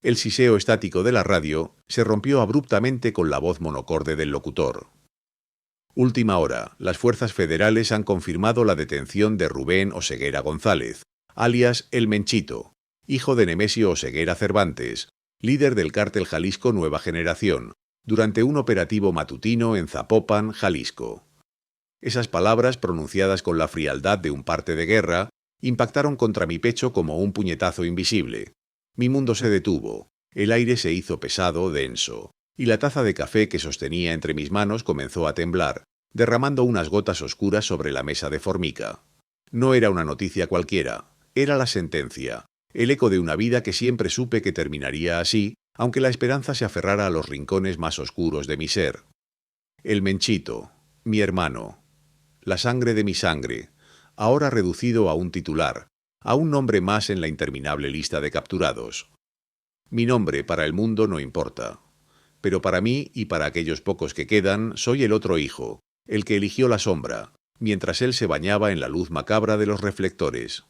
El siseo estático de la radio se rompió abruptamente con la voz monocorde del locutor. Última hora. Las fuerzas federales han confirmado la detención de Rubén Oseguera González, alias El Menchito, hijo de Nemesio Oseguera Cervantes, líder del cártel Jalisco Nueva Generación, durante un operativo matutino en Zapopan, Jalisco. Esas palabras, pronunciadas con la frialdad de un parte de guerra, impactaron contra mi pecho como un puñetazo invisible. Mi mundo se detuvo, el aire se hizo pesado, denso, y la taza de café que sostenía entre mis manos comenzó a temblar, derramando unas gotas oscuras sobre la mesa de formica. No era una noticia cualquiera, era la sentencia, el eco de una vida que siempre supe que terminaría así, aunque la esperanza se aferrara a los rincones más oscuros de mi ser. El Menchito, mi hermano, la sangre de mi sangre, ahora reducido a un titular, a un nombre más en la interminable lista de capturados. Mi nombre para el mundo no importa, pero para mí y para aquellos pocos que quedan soy el otro hijo, el que eligió la sombra, mientras él se bañaba en la luz macabra de los reflectores.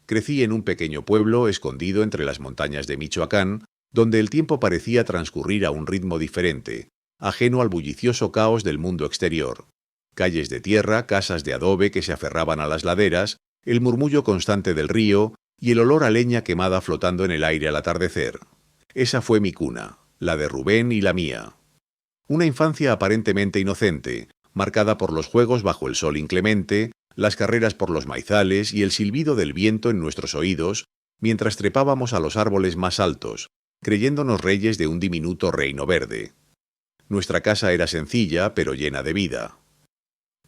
Crecí en un pequeño pueblo escondido entre las montañas de Michoacán, donde el tiempo parecía transcurrir a un ritmo diferente, ajeno al bullicioso caos del mundo exterior. Calles de tierra, casas de adobe que se aferraban a las laderas, el murmullo constante del río y el olor a leña quemada flotando en el aire al atardecer. Esa fue mi cuna, la de Rubén y la mía. Una infancia aparentemente inocente, marcada por los juegos bajo el sol inclemente, las carreras por los maizales y el silbido del viento en nuestros oídos, mientras trepábamos a los árboles más altos, creyéndonos reyes de un diminuto reino verde. Nuestra casa era sencilla, pero llena de vida.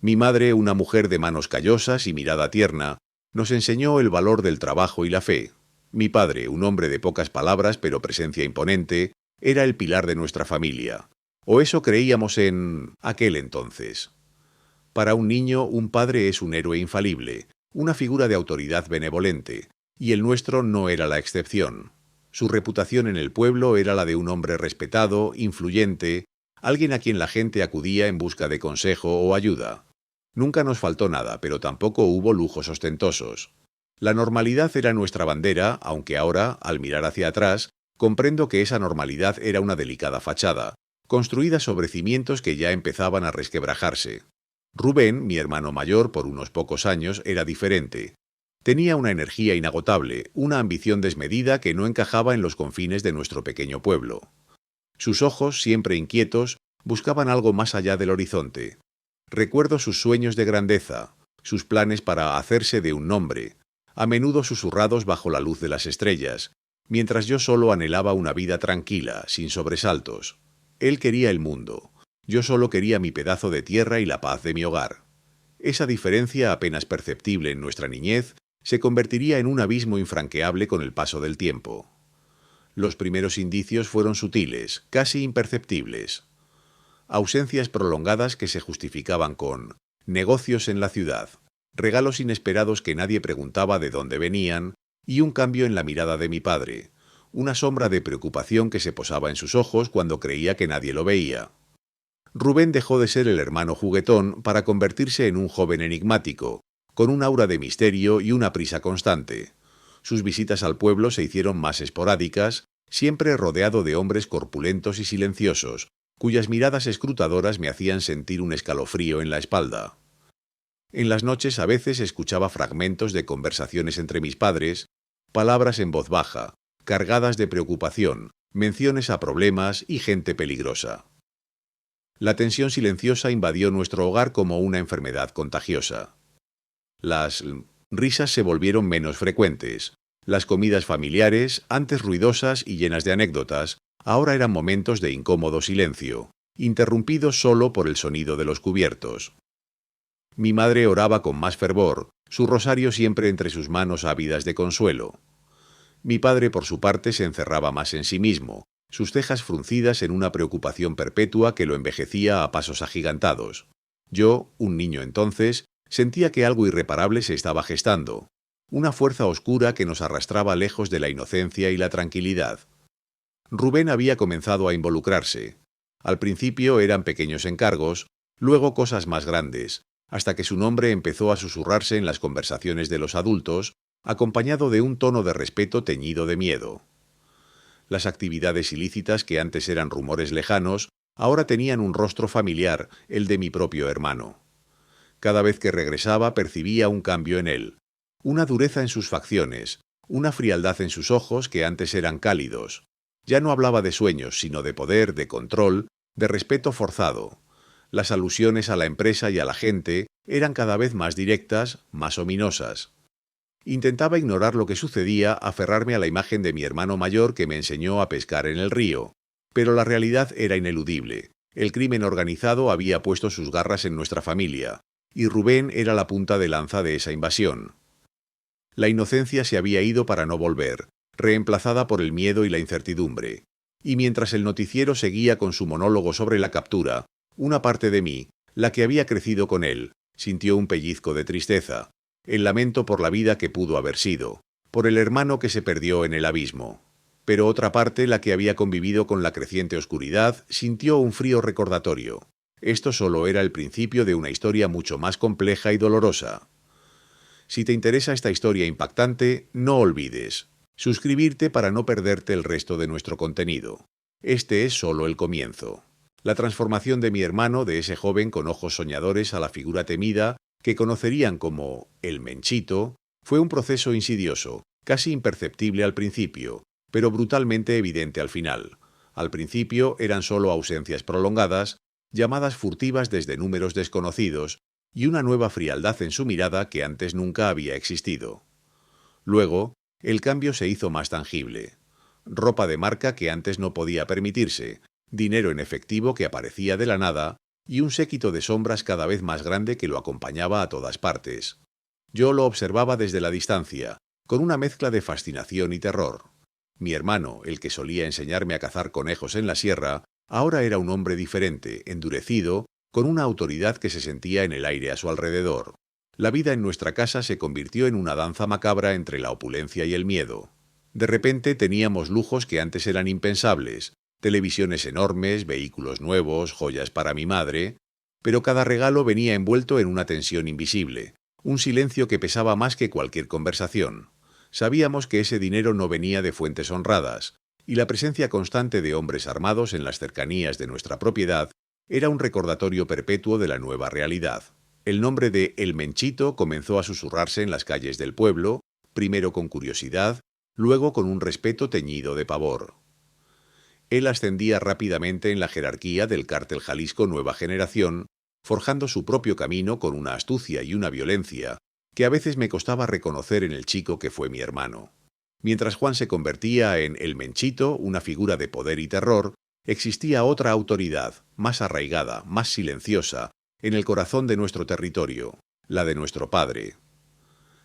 Mi madre, una mujer de manos callosas y mirada tierna, nos enseñó el valor del trabajo y la fe. Mi padre, un hombre de pocas palabras pero presencia imponente, era el pilar de nuestra familia. O eso creíamos en aquel entonces. Para un niño, un padre es un héroe infalible, una figura de autoridad benevolente, y el nuestro no era la excepción. Su reputación en el pueblo era la de un hombre respetado, influyente, alguien a quien la gente acudía en busca de consejo o ayuda. Nunca nos faltó nada, pero tampoco hubo lujos ostentosos. La normalidad era nuestra bandera, aunque ahora, al mirar hacia atrás, comprendo que esa normalidad era una delicada fachada, construida sobre cimientos que ya empezaban a resquebrajarse. Rubén, mi hermano mayor por unos pocos años, era diferente. Tenía una energía inagotable, una ambición desmedida que no encajaba en los confines de nuestro pequeño pueblo. Sus ojos, siempre inquietos, buscaban algo más allá del horizonte. Recuerdo sus sueños de grandeza, sus planes para hacerse de un nombre, a menudo susurrados bajo la luz de las estrellas, mientras yo solo anhelaba una vida tranquila, sin sobresaltos. Él quería el mundo, yo solo quería mi pedazo de tierra y la paz de mi hogar. Esa diferencia apenas perceptible en nuestra niñez se convertiría en un abismo infranqueable con el paso del tiempo. Los primeros indicios fueron sutiles, casi imperceptibles. Ausencias prolongadas que se justificaban con negocios en la ciudad, regalos inesperados que nadie preguntaba de dónde venían y un cambio en la mirada de mi padre, una sombra de preocupación que se posaba en sus ojos cuando creía que nadie lo veía. Rubén dejó de ser el hermano juguetón para convertirse en un joven enigmático, con un aura de misterio y una prisa constante. Sus visitas al pueblo se hicieron más esporádicas, siempre rodeado de hombres corpulentos y silenciosos, cuyas miradas escrutadoras me hacían sentir un escalofrío en la espalda. En las noches a veces escuchaba fragmentos de conversaciones entre mis padres, palabras en voz baja, cargadas de preocupación, menciones a problemas y gente peligrosa. La tensión silenciosa invadió nuestro hogar como una enfermedad contagiosa. Las risas se volvieron menos frecuentes. Las comidas familiares, antes ruidosas y llenas de anécdotas, ahora eran momentos de incómodo silencio, interrumpidos solo por el sonido de los cubiertos. Mi madre oraba con más fervor, su rosario siempre entre sus manos ávidas de consuelo. Mi padre, por su parte, se encerraba más en sí mismo, sus cejas fruncidas en una preocupación perpetua que lo envejecía a pasos agigantados. Yo, un niño entonces, sentía que algo irreparable se estaba gestando, una fuerza oscura que nos arrastraba lejos de la inocencia y la tranquilidad. Rubén había comenzado a involucrarse. Al principio eran pequeños encargos, luego cosas más grandes, hasta que su nombre empezó a susurrarse en las conversaciones de los adultos, acompañado de un tono de respeto teñido de miedo. Las actividades ilícitas que antes eran rumores lejanos, ahora tenían un rostro familiar, el de mi propio hermano. Cada vez que regresaba percibía un cambio en él, una dureza en sus facciones, una frialdad en sus ojos que antes eran cálidos. Ya no hablaba de sueños, sino de poder, de control, de respeto forzado. Las alusiones a la empresa y a la gente eran cada vez más directas, más ominosas. Intentaba ignorar lo que sucedía, aferrarme a la imagen de mi hermano mayor que me enseñó a pescar en el río. Pero la realidad era ineludible. El crimen organizado había puesto sus garras en nuestra familia, y Rubén era la punta de lanza de esa invasión. La inocencia se había ido para no volver, reemplazada por el miedo y la incertidumbre. Y mientras el noticiero seguía con su monólogo sobre la captura, una parte de mí, la que había crecido con él, sintió un pellizco de tristeza, el lamento por la vida que pudo haber sido, por el hermano que se perdió en el abismo. Pero otra parte, la que había convivido con la creciente oscuridad, sintió un frío recordatorio. Esto solo era el principio de una historia mucho más compleja y dolorosa. Si te interesa esta historia impactante, no olvides suscribirte para no perderte el resto de nuestro contenido. Este es solo el comienzo. La transformación de mi hermano, de ese joven con ojos soñadores a la figura temida, que conocerían como el Menchito, fue un proceso insidioso, casi imperceptible al principio, pero brutalmente evidente al final. Al principio eran solo ausencias prolongadas, llamadas furtivas desde números desconocidos, y una nueva frialdad en su mirada que antes nunca había existido. Luego, el cambio se hizo más tangible. Ropa de marca que antes no podía permitirse, dinero en efectivo que aparecía de la nada, y un séquito de sombras cada vez más grande que lo acompañaba a todas partes. Yo lo observaba desde la distancia, con una mezcla de fascinación y terror. Mi hermano, el que solía enseñarme a cazar conejos en la sierra, ahora era un hombre diferente, endurecido, con una autoridad que se sentía en el aire a su alrededor. La vida en nuestra casa se convirtió en una danza macabra entre la opulencia y el miedo. De repente teníamos lujos que antes eran impensables, televisiones enormes, vehículos nuevos, joyas para mi madre, pero cada regalo venía envuelto en una tensión invisible, un silencio que pesaba más que cualquier conversación. Sabíamos que ese dinero no venía de fuentes honradas, y la presencia constante de hombres armados en las cercanías de nuestra propiedad era un recordatorio perpetuo de la nueva realidad. El nombre de El Menchito comenzó a susurrarse en las calles del pueblo, primero con curiosidad, luego con un respeto teñido de pavor. Él ascendía rápidamente en la jerarquía del cártel Jalisco Nueva Generación, forjando su propio camino con una astucia y una violencia que a veces me costaba reconocer en el chico que fue mi hermano. Mientras Juan se convertía en El Menchito, una figura de poder y terror, existía otra autoridad, más arraigada, más silenciosa, en el corazón de nuestro territorio, la de nuestro padre.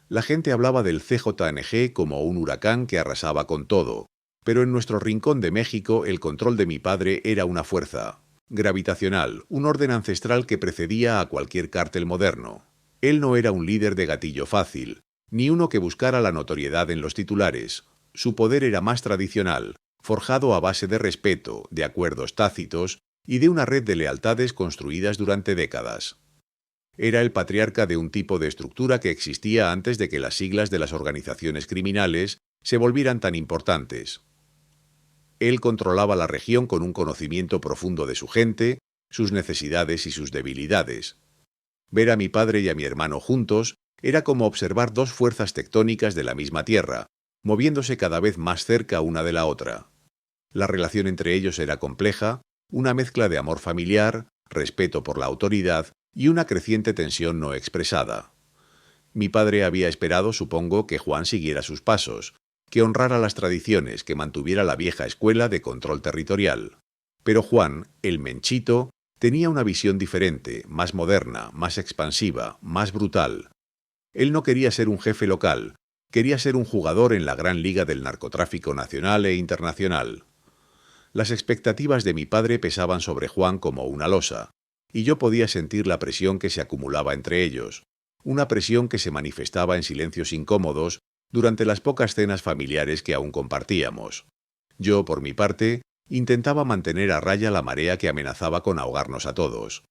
La gente hablaba del CJNG como un huracán que arrasaba con todo, pero en nuestro rincón de México el control de mi padre era una fuerza gravitacional, un orden ancestral que precedía a cualquier cártel moderno. Él no era un líder de gatillo fácil, ni uno que buscara la notoriedad en los titulares. Su poder era más tradicional, forjado a base de respeto, de acuerdos tácitos y de una red de lealtades construidas durante décadas. Era el patriarca de un tipo de estructura que existía antes de que las siglas de las organizaciones criminales se volvieran tan importantes. Él controlaba la región con un conocimiento profundo de su gente, sus necesidades y sus debilidades. Ver a mi padre y a mi hermano juntos era como observar dos fuerzas tectónicas de la misma tierra, moviéndose cada vez más cerca una de la otra. La relación entre ellos era compleja, una mezcla de amor familiar, respeto por la autoridad y una creciente tensión no expresada. Mi padre había esperado, supongo, que Juan siguiera sus pasos, que honrara las tradiciones, que mantuviera la vieja escuela de control territorial. Pero Juan, el Menchito, tenía una visión diferente, más moderna, más expansiva, más brutal. Él no quería ser un jefe local, quería ser un jugador en la gran liga del narcotráfico nacional e internacional. Las expectativas de mi padre pesaban sobre Juan como una losa, y yo podía sentir la presión que se acumulaba entre ellos, una presión que se manifestaba en silencios incómodos durante las pocas cenas familiares que aún compartíamos. Yo, por mi parte, intentaba mantener a raya la marea que amenazaba con ahogarnos a todos.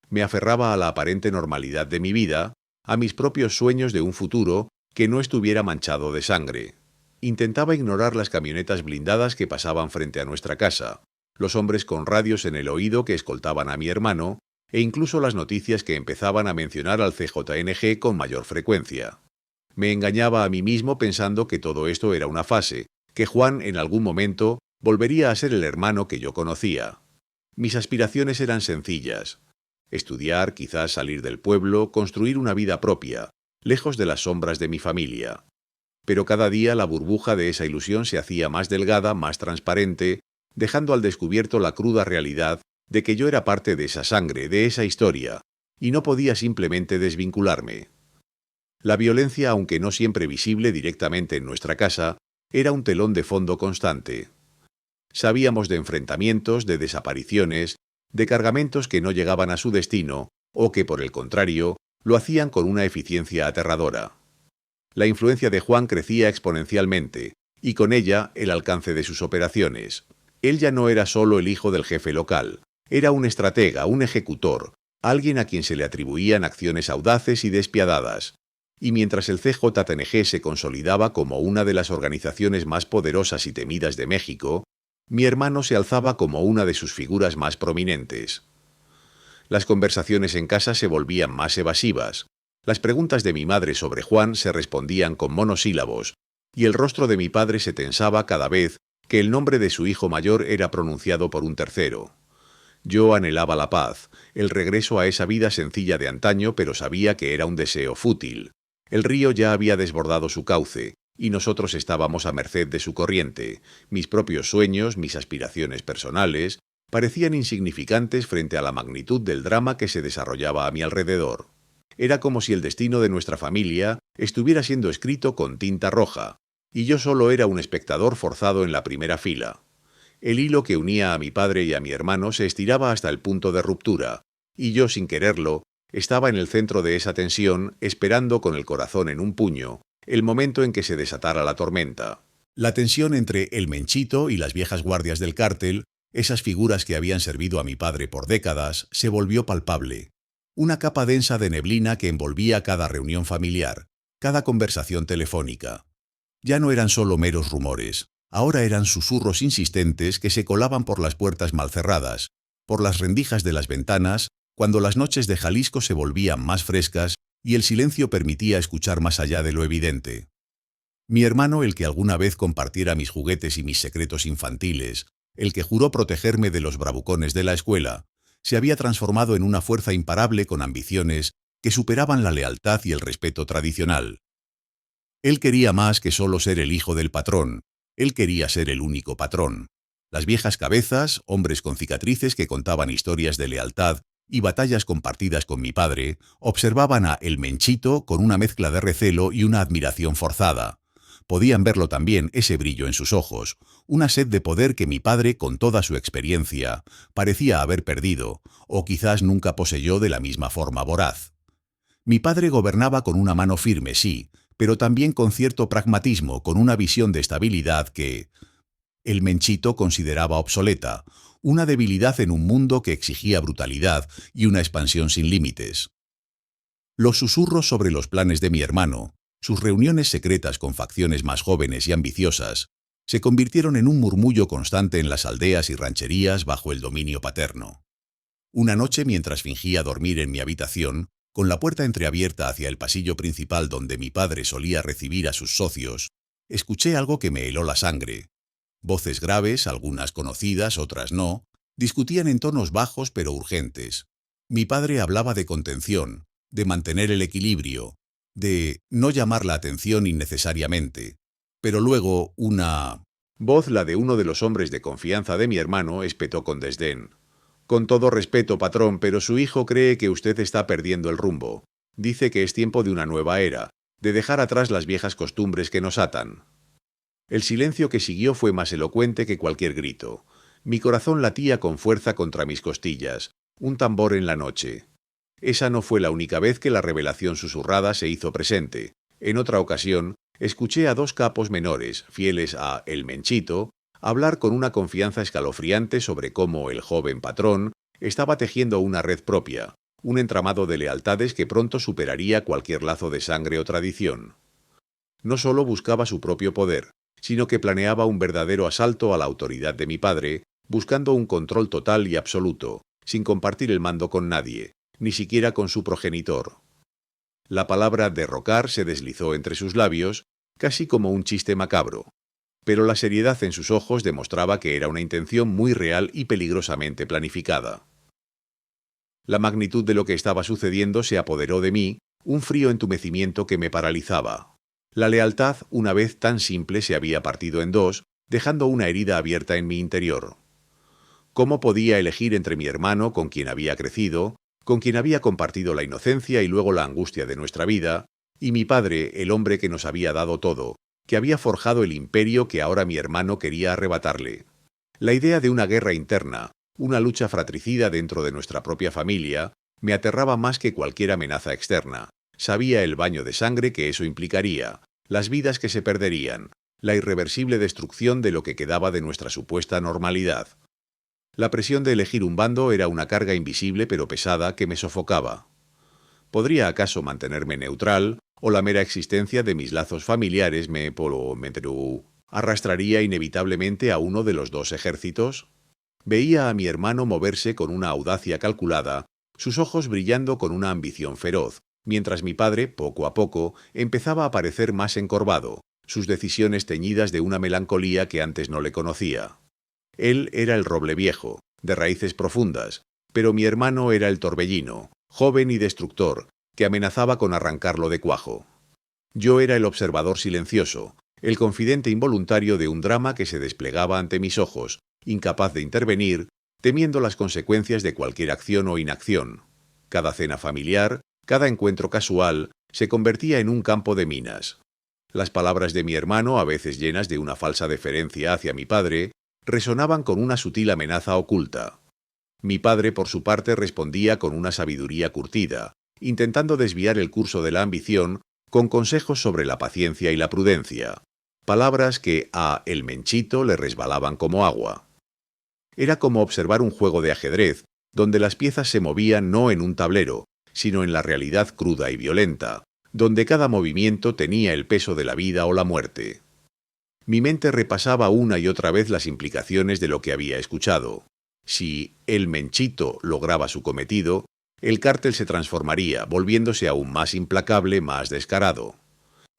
Me aferraba a la aparente normalidad de mi vida, a mis propios sueños de un futuro que no estuviera manchado de sangre. Intentaba ignorar las camionetas blindadas que pasaban frente a nuestra casa, los hombres con radios en el oído que escoltaban a mi hermano, e incluso las noticias que empezaban a mencionar al CJNG con mayor frecuencia. Me engañaba a mí mismo pensando que todo esto era una fase, que Juan en algún momento volvería a ser el hermano que yo conocía. Mis aspiraciones eran sencillas: estudiar, quizás salir del pueblo, construir una vida propia, lejos de las sombras de mi familia. Pero cada día la burbuja de esa ilusión se hacía más delgada, más transparente, dejando al descubierto la cruda realidad de que yo era parte de esa sangre, de esa historia, y no podía simplemente desvincularme. La violencia, aunque no siempre visible directamente en nuestra casa, era un telón de fondo constante. Sabíamos de enfrentamientos, de desapariciones, de cargamentos que no llegaban a su destino, o que, por el contrario, lo hacían con una eficiencia aterradora. La influencia de Juan crecía exponencialmente, y con ella el alcance de sus operaciones. Él ya no era solo el hijo del jefe local, era un estratega, un ejecutor, alguien a quien se le atribuían acciones audaces y despiadadas. Y mientras el CJNG se consolidaba como una de las organizaciones más poderosas y temidas de México, mi hermano se alzaba como una de sus figuras más prominentes. Las conversaciones en casa se volvían más evasivas. Las preguntas de mi madre sobre Juan se respondían con monosílabos, y el rostro de mi padre se tensaba cada vez que el nombre de su hijo mayor era pronunciado por un tercero. Yo anhelaba la paz, el regreso a esa vida sencilla de antaño, pero sabía que era un deseo fútil. El río ya había desbordado su cauce, y nosotros estábamos a merced de su corriente. Mis propios sueños, mis aspiraciones personales, parecían insignificantes frente a la magnitud del drama que se desarrollaba a mi alrededor. Era como si el destino de nuestra familia estuviera siendo escrito con tinta roja, y yo solo era un espectador forzado en la primera fila. El hilo que unía a mi padre y a mi hermano se estiraba hasta el punto de ruptura, y yo, sin quererlo, estaba en el centro de esa tensión, esperando con el corazón en un puño el momento en que se desatara la tormenta. La tensión entre el Menchito y las viejas guardias del cártel, esas figuras que habían servido a mi padre por décadas, se volvió palpable. Una capa densa de neblina que envolvía cada reunión familiar, cada conversación telefónica. Ya no eran solo meros rumores, ahora eran susurros insistentes que se colaban por las puertas mal cerradas, por las rendijas de las ventanas, cuando las noches de Jalisco se volvían más frescas y el silencio permitía escuchar más allá de lo evidente. Mi hermano, el que alguna vez compartiera mis juguetes y mis secretos infantiles, el que juró protegerme de los bravucones de la escuela, se había transformado en una fuerza imparable con ambiciones que superaban la lealtad y el respeto tradicional. Él quería más que solo ser el hijo del patrón, él quería ser el único patrón. Las viejas cabezas, hombres con cicatrices que contaban historias de lealtad y batallas compartidas con mi padre, observaban a el Menchito con una mezcla de recelo y una admiración forzada. Podían verlo también, ese brillo en sus ojos, una sed de poder que mi padre, con toda su experiencia, parecía haber perdido, o quizás nunca poseyó de la misma forma voraz. Mi padre gobernaba con una mano firme, sí, pero también con cierto pragmatismo, con una visión de estabilidad que el Menchito consideraba obsoleta, una debilidad en un mundo que exigía brutalidad y una expansión sin límites. Los susurros sobre los planes de mi hermano, sus reuniones secretas con facciones más jóvenes y ambiciosas, se convirtieron en un murmullo constante en las aldeas y rancherías bajo el dominio paterno. Una noche, mientras fingía dormir en mi habitación, con la puerta entreabierta hacia el pasillo principal donde mi padre solía recibir a sus socios, escuché algo que me heló la sangre. Voces graves, algunas conocidas, otras no, discutían en tonos bajos pero urgentes. Mi padre hablaba de contención, de mantener el equilibrio, de no llamar la atención innecesariamente. Pero luego una voz, la de uno de los hombres de confianza de mi hermano, espetó con desdén: «Con todo respeto, patrón, pero su hijo cree que usted está perdiendo el rumbo. Dice que es tiempo de una nueva era, de dejar atrás las viejas costumbres que nos atan». El silencio que siguió fue más elocuente que cualquier grito. Mi corazón latía con fuerza contra mis costillas, un tambor en la noche. Esa no fue la única vez que la revelación susurrada se hizo presente. En otra ocasión, escuché a dos capos menores, fieles a el Menchito, hablar con una confianza escalofriante sobre cómo el joven patrón estaba tejiendo una red propia, un entramado de lealtades que pronto superaría cualquier lazo de sangre o tradición. No solo buscaba su propio poder, sino que planeaba un verdadero asalto a la autoridad de mi padre, buscando un control total y absoluto, sin compartir el mando con nadie, ni siquiera con su progenitor. La palabra derrocar se deslizó entre sus labios, casi como un chiste macabro, pero la seriedad en sus ojos demostraba que era una intención muy real y peligrosamente planificada. La magnitud de lo que estaba sucediendo se apoderó de mí, un frío entumecimiento que me paralizaba. La lealtad, una vez tan simple, se había partido en dos, dejando una herida abierta en mi interior. ¿Cómo podía elegir entre mi hermano, con quien había crecido, con quien había compartido la inocencia y luego la angustia de nuestra vida, y mi padre, el hombre que nos había dado todo, que había forjado el imperio que ahora mi hermano quería arrebatarle? La idea de una guerra interna, una lucha fratricida dentro de nuestra propia familia, me aterraba más que cualquier amenaza externa. Sabía el baño de sangre que eso implicaría, las vidas que se perderían, la irreversible destrucción de lo que quedaba de nuestra supuesta normalidad. La presión de elegir un bando era una carga invisible pero pesada que me sofocaba. ¿Podría acaso mantenerme neutral, o la mera existencia de mis lazos familiares me arrastraría inevitablemente a uno de los dos ejércitos? Veía a mi hermano moverse con una audacia calculada, sus ojos brillando con una ambición feroz, mientras mi padre, poco a poco, empezaba a parecer más encorvado, sus decisiones teñidas de una melancolía que antes no le conocía. Él era el roble viejo, de raíces profundas, pero mi hermano era el torbellino, joven y destructor, que amenazaba con arrancarlo de cuajo. Yo era el observador silencioso, el confidente involuntario de un drama que se desplegaba ante mis ojos, incapaz de intervenir, temiendo las consecuencias de cualquier acción o inacción. Cada cena familiar, cada encuentro casual, se convertía en un campo de minas. Las palabras de mi hermano, a veces llenas de una falsa deferencia hacia mi padre, resonaban con una sutil amenaza oculta. Mi padre, por su parte, respondía con una sabiduría curtida, intentando desviar el curso de la ambición con consejos sobre la paciencia y la prudencia, palabras que a el Menchito le resbalaban como agua. Era como observar un juego de ajedrez, donde las piezas se movían no en un tablero, sino en la realidad cruda y violenta, donde cada movimiento tenía el peso de la vida o la muerte. Mi mente repasaba una y otra vez las implicaciones de lo que había escuchado. Si el Menchito lograba su cometido, el cártel se transformaría, volviéndose aún más implacable, más descarado.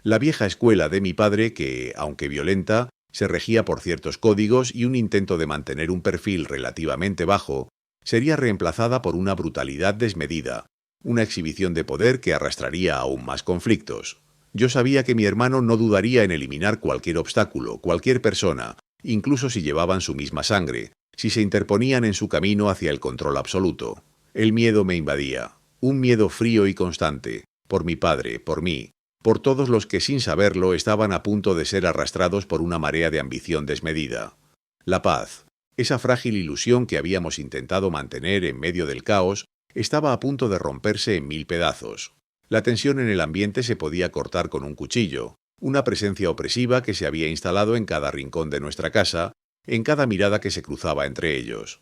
La vieja escuela de mi padre, que, aunque violenta, se regía por ciertos códigos y un intento de mantener un perfil relativamente bajo, sería reemplazada por una brutalidad desmedida, una exhibición de poder que arrastraría aún más conflictos. Yo sabía que mi hermano no dudaría en eliminar cualquier obstáculo, cualquier persona, incluso si llevaban su misma sangre, si se interponían en su camino hacia el control absoluto. El miedo me invadía, un miedo frío y constante, por mi padre, por mí, por todos los que sin saberlo estaban a punto de ser arrastrados por una marea de ambición desmedida. La paz, esa frágil ilusión que habíamos intentado mantener en medio del caos, estaba a punto de romperse en mil pedazos. La tensión en el ambiente se podía cortar con un cuchillo, una presencia opresiva que se había instalado en cada rincón de nuestra casa, en cada mirada que se cruzaba entre ellos.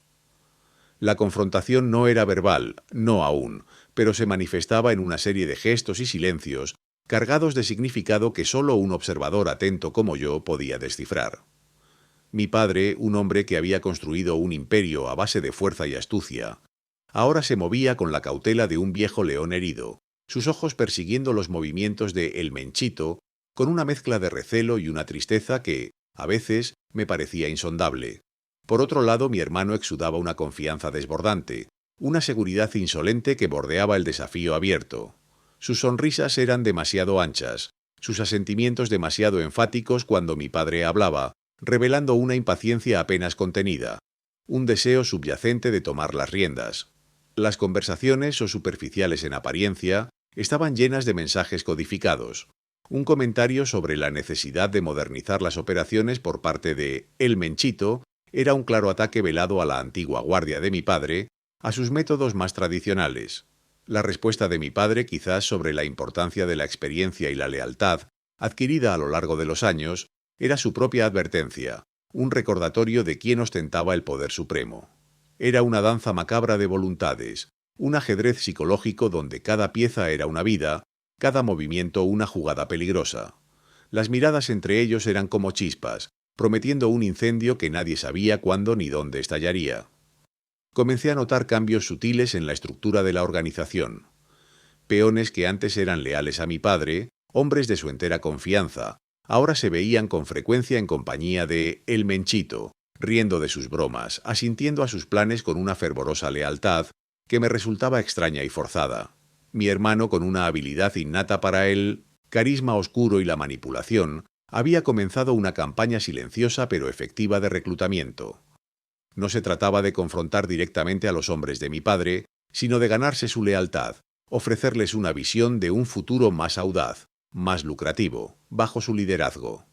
La confrontación no era verbal, no aún, pero se manifestaba en una serie de gestos y silencios, cargados de significado que solo un observador atento como yo podía descifrar. Mi padre, un hombre que había construido un imperio a base de fuerza y astucia, ahora se movía con la cautela de un viejo león herido, sus ojos persiguiendo los movimientos de El Menchito, con una mezcla de recelo y una tristeza que, a veces, me parecía insondable. Por otro lado, mi hermano exudaba una confianza desbordante, una seguridad insolente que bordeaba el desafío abierto. Sus sonrisas eran demasiado anchas, sus asentimientos demasiado enfáticos cuando mi padre hablaba, revelando una impaciencia apenas contenida, un deseo subyacente de tomar las riendas. Las conversaciones, o superficiales en apariencia, estaban llenas de mensajes codificados. Un comentario sobre la necesidad de modernizar las operaciones por parte de El Menchito era un claro ataque velado a la antigua guardia de mi padre, a sus métodos más tradicionales. La respuesta de mi padre, quizás sobre la importancia de la experiencia y la lealtad, adquirida a lo largo de los años, era su propia advertencia, un recordatorio de quién ostentaba el poder supremo. Era una danza macabra de voluntades, un ajedrez psicológico donde cada pieza era una vida, cada movimiento una jugada peligrosa. Las miradas entre ellos eran como chispas, prometiendo un incendio que nadie sabía cuándo ni dónde estallaría. Comencé a notar cambios sutiles en la estructura de la organización. Peones que antes eran leales a mi padre, hombres de su entera confianza, ahora se veían con frecuencia en compañía de el Menchito, riendo de sus bromas, asintiendo a sus planes con una fervorosa lealtad que me resultaba extraña y forzada. Mi hermano, con una habilidad innata para el carisma oscuro y la manipulación, había comenzado una campaña silenciosa pero efectiva de reclutamiento. No se trataba de confrontar directamente a los hombres de mi padre, sino de ganarse su lealtad, ofrecerles una visión de un futuro más audaz, más lucrativo, bajo su liderazgo.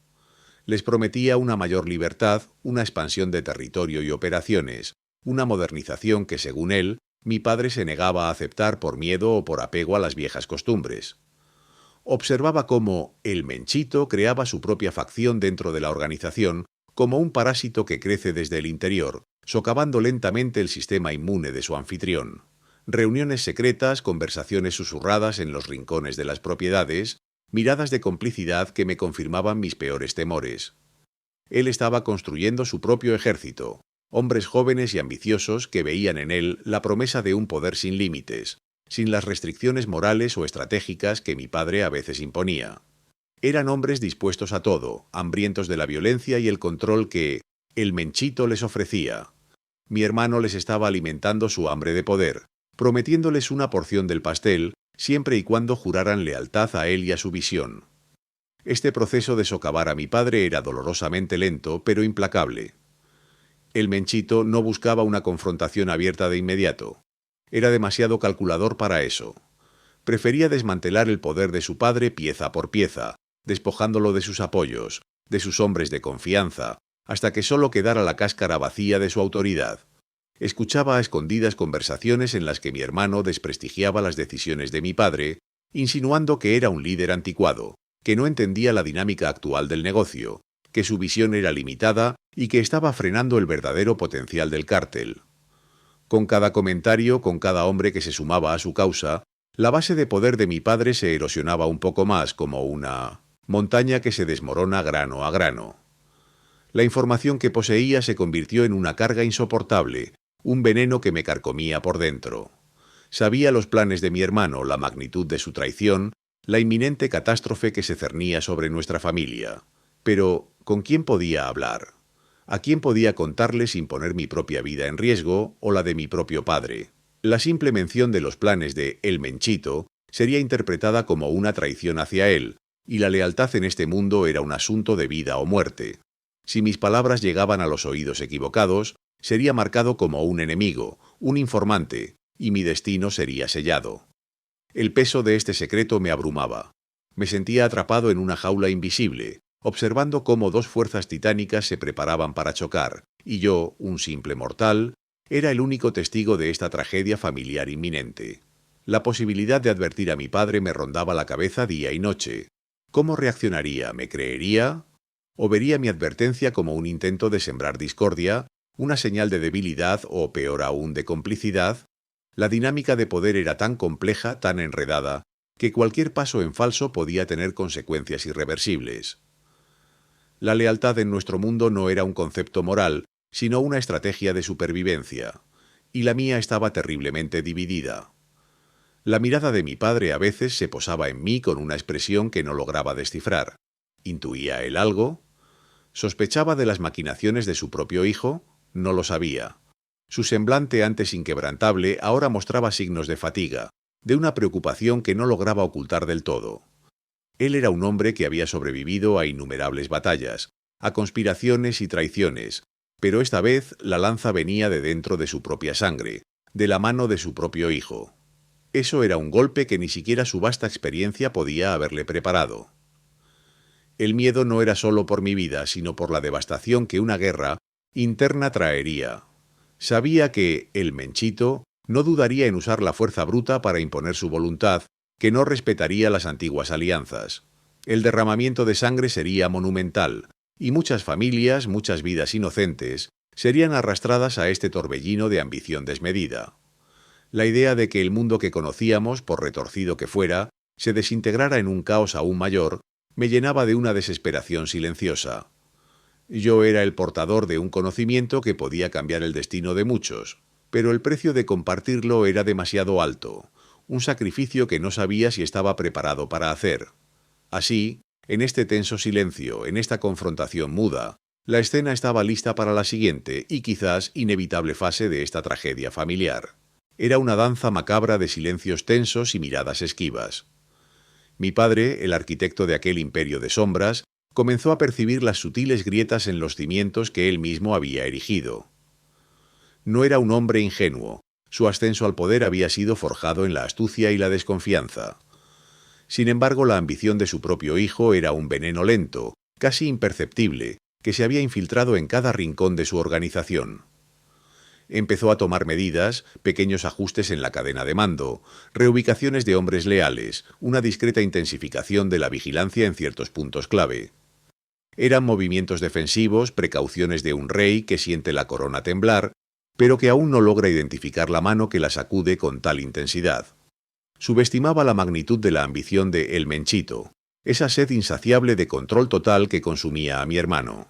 Les prometía una mayor libertad, una expansión de territorio y operaciones, una modernización que, según él, mi padre se negaba a aceptar por miedo o por apego a las viejas costumbres. Observaba cómo el Menchito creaba su propia facción dentro de la organización, como un parásito que crece desde el interior, socavando lentamente el sistema inmune de su anfitrión. Reuniones secretas, conversaciones susurradas en los rincones de las propiedades, miradas de complicidad que me confirmaban mis peores temores. Él estaba construyendo su propio ejército, hombres jóvenes y ambiciosos que veían en él la promesa de un poder sin límites, sin las restricciones morales o estratégicas que mi padre a veces imponía. Eran hombres dispuestos a todo, hambrientos de la violencia y el control que el Menchito les ofrecía. Mi hermano les estaba alimentando su hambre de poder, prometiéndoles una porción del pastel, siempre y cuando juraran lealtad a él y a su visión. Este proceso de socavar a mi padre era dolorosamente lento, pero implacable. El Menchito no buscaba una confrontación abierta de inmediato. Era demasiado calculador para eso. Prefería desmantelar el poder de su padre pieza por pieza, despojándolo de sus apoyos, de sus hombres de confianza, hasta que solo quedara la cáscara vacía de su autoridad. Escuchaba a escondidas conversaciones en las que mi hermano desprestigiaba las decisiones de mi padre, insinuando que era un líder anticuado, que no entendía la dinámica actual del negocio, que su visión era limitada y que estaba frenando el verdadero potencial del cártel. Con cada comentario, con cada hombre que se sumaba a su causa, la base de poder de mi padre se erosionaba un poco más, como una montaña que se desmorona grano a grano. La información que poseía se convirtió en una carga insoportable, un veneno que me carcomía por dentro. Sabía los planes de mi hermano, la magnitud de su traición, la inminente catástrofe que se cernía sobre nuestra familia. Pero, ¿con quién podía hablar? ¿A quién podía contarle sin poner mi propia vida en riesgo o la de mi propio padre? La simple mención de los planes de el Menchito sería interpretada como una traición hacia él, y la lealtad en este mundo era un asunto de vida o muerte. Si mis palabras llegaban a los oídos equivocados, sería marcado como un enemigo, un informante, y mi destino sería sellado. El peso de este secreto me abrumaba. Me sentía atrapado en una jaula invisible, observando cómo dos fuerzas titánicas se preparaban para chocar, y yo, un simple mortal, era el único testigo de esta tragedia familiar inminente. La posibilidad de advertir a mi padre me rondaba la cabeza día y noche. ¿Cómo reaccionaría? ¿Me creería? ¿O vería mi advertencia como un intento de sembrar discordia, una señal de debilidad o, peor aún, de complicidad? La dinámica de poder era tan compleja, tan enredada, que cualquier paso en falso podía tener consecuencias irreversibles. La lealtad en nuestro mundo no era un concepto moral, sino una estrategia de supervivencia, y la mía estaba terriblemente dividida. La mirada de mi padre a veces se posaba en mí con una expresión que no lograba descifrar. ¿Intuía él algo? ¿Sospechaba de las maquinaciones de su propio hijo? No lo sabía. Su semblante antes inquebrantable ahora mostraba signos de fatiga, de una preocupación que no lograba ocultar del todo. Él era un hombre que había sobrevivido a innumerables batallas, a conspiraciones y traiciones, pero esta vez la lanza venía de dentro de su propia sangre, de la mano de su propio hijo. Eso era un golpe que ni siquiera su vasta experiencia podía haberle preparado. El miedo no era solo por mi vida, sino por la devastación que una guerra interna traería. Sabía que el Menchito no dudaría en usar la fuerza bruta para imponer su voluntad, que no respetaría las antiguas alianzas. El derramamiento de sangre sería monumental, y muchas familias, muchas vidas inocentes, serían arrastradas a este torbellino de ambición desmedida. La idea de que el mundo que conocíamos, por retorcido que fuera, se desintegrara en un caos aún mayor, me llenaba de una desesperación silenciosa. Yo era el portador de un conocimiento que podía cambiar el destino de muchos, pero el precio de compartirlo era demasiado alto, un sacrificio que no sabía si estaba preparado para hacer. Así, en este tenso silencio, en esta confrontación muda, la escena estaba lista para la siguiente y quizás inevitable fase de esta tragedia familiar. Era una danza macabra de silencios tensos y miradas esquivas. Mi padre, el arquitecto de aquel imperio de sombras, comenzó a percibir las sutiles grietas en los cimientos que él mismo había erigido. No era un hombre ingenuo. Su ascenso al poder había sido forjado en la astucia y la desconfianza. Sin embargo, la ambición de su propio hijo era un veneno lento, casi imperceptible, que se había infiltrado en cada rincón de su organización. Empezó a tomar medidas, pequeños ajustes en la cadena de mando, reubicaciones de hombres leales, una discreta intensificación de la vigilancia en ciertos puntos clave. Eran movimientos defensivos, precauciones de un rey que siente la corona temblar, pero que aún no logra identificar la mano que la sacude con tal intensidad. Subestimaba la magnitud de la ambición de El Menchito, esa sed insaciable de control total que consumía a mi hermano.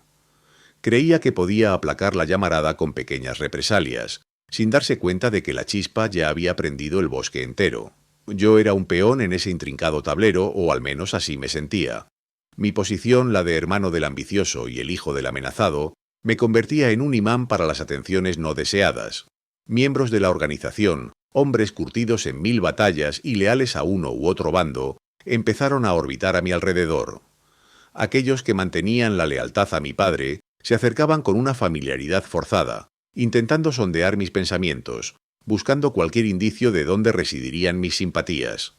Creía que podía aplacar la llamarada con pequeñas represalias, sin darse cuenta de que la chispa ya había prendido el bosque entero. Yo era un peón en ese intrincado tablero, o al menos así me sentía. Mi posición, la de hermano del ambicioso y el hijo del amenazado, me convertía en un imán para las atenciones no deseadas. Miembros de la organización, hombres curtidos en 1000 batallas y leales a uno u otro bando, empezaron a orbitar a mi alrededor. Aquellos que mantenían la lealtad a mi padre se acercaban con una familiaridad forzada, intentando sondear mis pensamientos, buscando cualquier indicio de dónde residirían mis simpatías.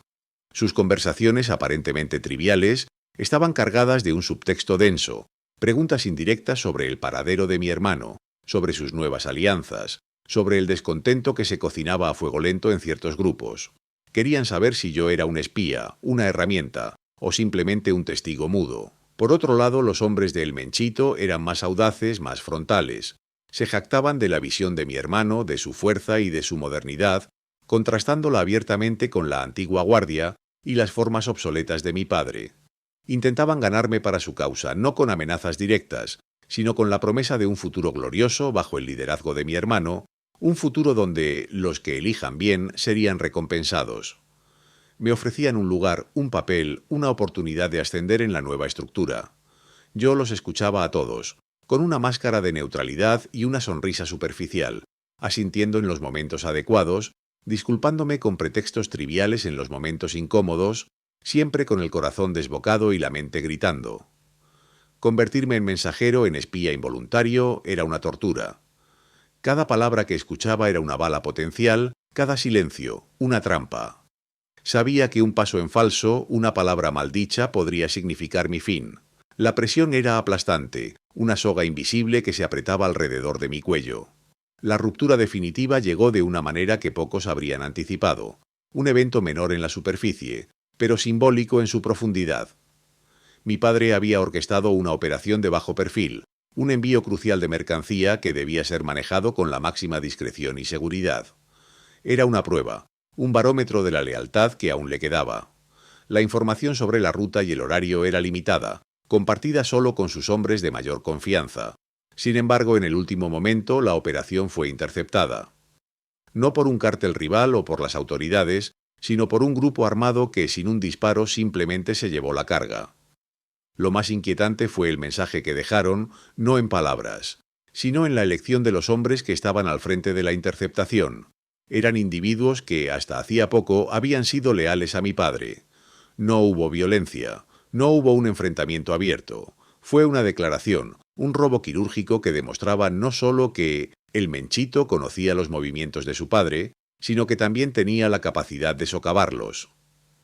Sus conversaciones, aparentemente triviales, estaban cargadas de un subtexto denso, preguntas indirectas sobre el paradero de mi hermano, sobre sus nuevas alianzas, sobre el descontento que se cocinaba a fuego lento en ciertos grupos. Querían saber si yo era un espía, una herramienta, o simplemente un testigo mudo. Por otro lado, los hombres de El Menchito eran más audaces, más frontales. Se jactaban de la visión de mi hermano, de su fuerza y de su modernidad, contrastándola abiertamente con la antigua guardia y las formas obsoletas de mi padre. Intentaban ganarme para su causa, no con amenazas directas, sino con la promesa de un futuro glorioso bajo el liderazgo de mi hermano, un futuro donde los que elijan bien serían recompensados. Me ofrecían un lugar, un papel, una oportunidad de ascender en la nueva estructura. Yo los escuchaba a todos, con una máscara de neutralidad y una sonrisa superficial, asintiendo en los momentos adecuados, disculpándome con pretextos triviales en los momentos incómodos, siempre con el corazón desbocado y la mente gritando. Convertirme en mensajero, en espía involuntario, era una tortura. Cada palabra que escuchaba era una bala potencial, cada silencio, una trampa. Sabía que un paso en falso, una palabra maldicha, podría significar mi fin. La presión era aplastante, una soga invisible que se apretaba alrededor de mi cuello. La ruptura definitiva llegó de una manera que pocos habrían anticipado. Un evento menor en la superficie, pero simbólico en su profundidad. Mi padre había orquestado una operación de bajo perfil, un envío crucial de mercancía que debía ser manejado con la máxima discreción y seguridad. Era una prueba, un barómetro de la lealtad que aún le quedaba. La información sobre la ruta y el horario era limitada, compartida solo con sus hombres de mayor confianza. Sin embargo, en el último momento, la operación fue interceptada. No por un cártel rival o por las autoridades, sino por un grupo armado que, sin un disparo, simplemente se llevó la carga. Lo más inquietante fue el mensaje que dejaron, no en palabras, sino en la elección de los hombres que estaban al frente de la interceptación. Eran individuos que, hasta hacía poco, habían sido leales a mi padre. No hubo violencia, no hubo un enfrentamiento abierto. Fue una declaración, un robo quirúrgico que demostraba no solo que El Menchito conocía los movimientos de su padre, sino que también tenía la capacidad de socavarlos.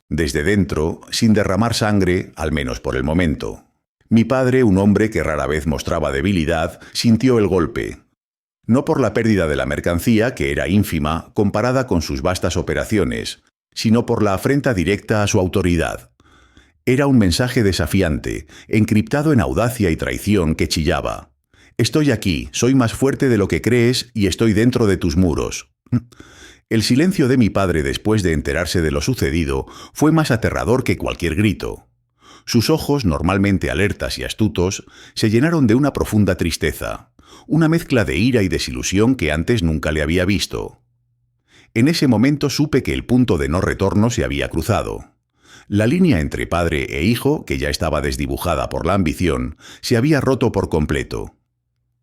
Desde dentro, sin derramar sangre, al menos por el momento. Mi padre, un hombre que rara vez mostraba debilidad, sintió el golpe. No por la pérdida de la mercancía, que era ínfima, comparada con sus vastas operaciones, sino por la afrenta directa a su autoridad. Era un mensaje desafiante, encriptado en audacia y traición que chillaba. «Estoy aquí, soy más fuerte de lo que crees y estoy dentro de tus muros». El silencio de mi padre después de enterarse de lo sucedido fue más aterrador que cualquier grito. Sus ojos, normalmente alertas y astutos, se llenaron de una profunda tristeza, una mezcla de ira y desilusión que antes nunca le había visto. En ese momento supe que el punto de no retorno se había cruzado. La línea entre padre e hijo, que ya estaba desdibujada por la ambición, se había roto por completo.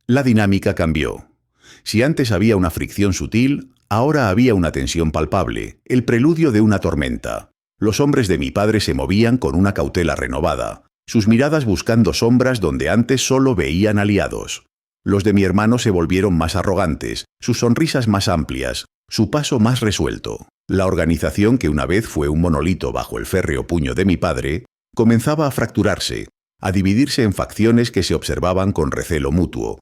La dinámica cambió. Si antes había una fricción sutil, ahora había una tensión palpable, el preludio de una tormenta. Los hombres de mi padre se movían con una cautela renovada, sus miradas buscando sombras donde antes solo veían aliados. Los de mi hermano se volvieron más arrogantes, sus sonrisas más amplias, su paso más resuelto. La organización, que una vez fue un monolito bajo el férreo puño de mi padre, comenzaba a fracturarse, a dividirse en facciones que se observaban con recelo mutuo.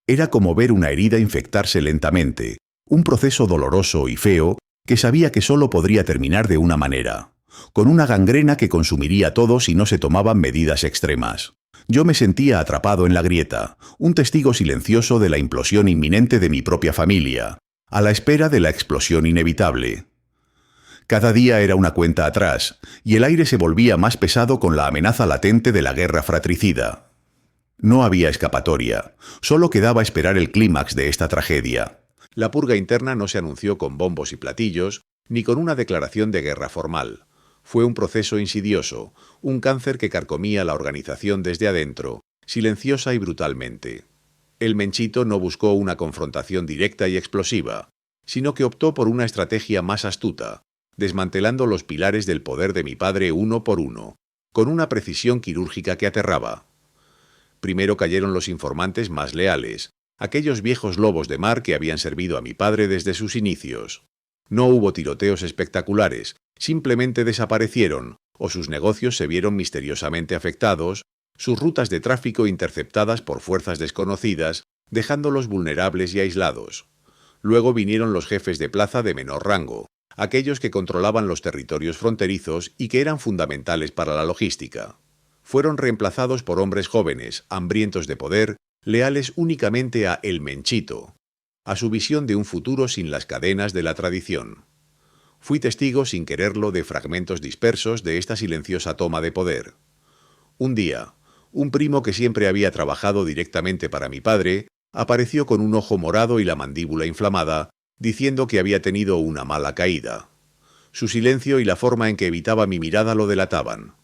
Era como ver una herida infectarse lentamente, un proceso doloroso y feo que sabía que solo podría terminar de una manera, con una gangrena que consumiría todo si no se tomaban medidas extremas. Yo me sentía atrapado en la grieta, un testigo silencioso de la implosión inminente de mi propia familia, a la espera de la explosión inevitable. Cada día era una cuenta atrás, y el aire se volvía más pesado con la amenaza latente de la guerra fratricida. No había escapatoria, solo quedaba esperar el clímax de esta tragedia. La purga interna no se anunció con bombos y platillos, ni con una declaración de guerra formal. Fue un proceso insidioso, un cáncer que carcomía la organización desde adentro, silenciosa y brutalmente. El Menchito no buscó una confrontación directa y explosiva, sino que optó por una estrategia más astuta, desmantelando los pilares del poder de mi padre uno por uno, con una precisión quirúrgica que aterraba. Primero cayeron los informantes más leales, aquellos viejos lobos de mar que habían servido a mi padre desde sus inicios. No hubo tiroteos espectaculares, simplemente desaparecieron, o sus negocios se vieron misteriosamente afectados, sus rutas de tráfico interceptadas por fuerzas desconocidas, dejándolos vulnerables y aislados. Luego vinieron los jefes de plaza de menor rango, aquellos que controlaban los territorios fronterizos y que eran fundamentales para la logística. Fueron reemplazados por hombres jóvenes, hambrientos de poder, leales únicamente a El Menchito, a su visión de un futuro sin las cadenas de la tradición. Fui testigo sin quererlo de fragmentos dispersos de esta silenciosa toma de poder. Un día, un primo que siempre había trabajado directamente para mi padre, apareció con un ojo morado y la mandíbula inflamada, diciendo que había tenido una mala caída. Su silencio y la forma en que evitaba mi mirada lo delataban.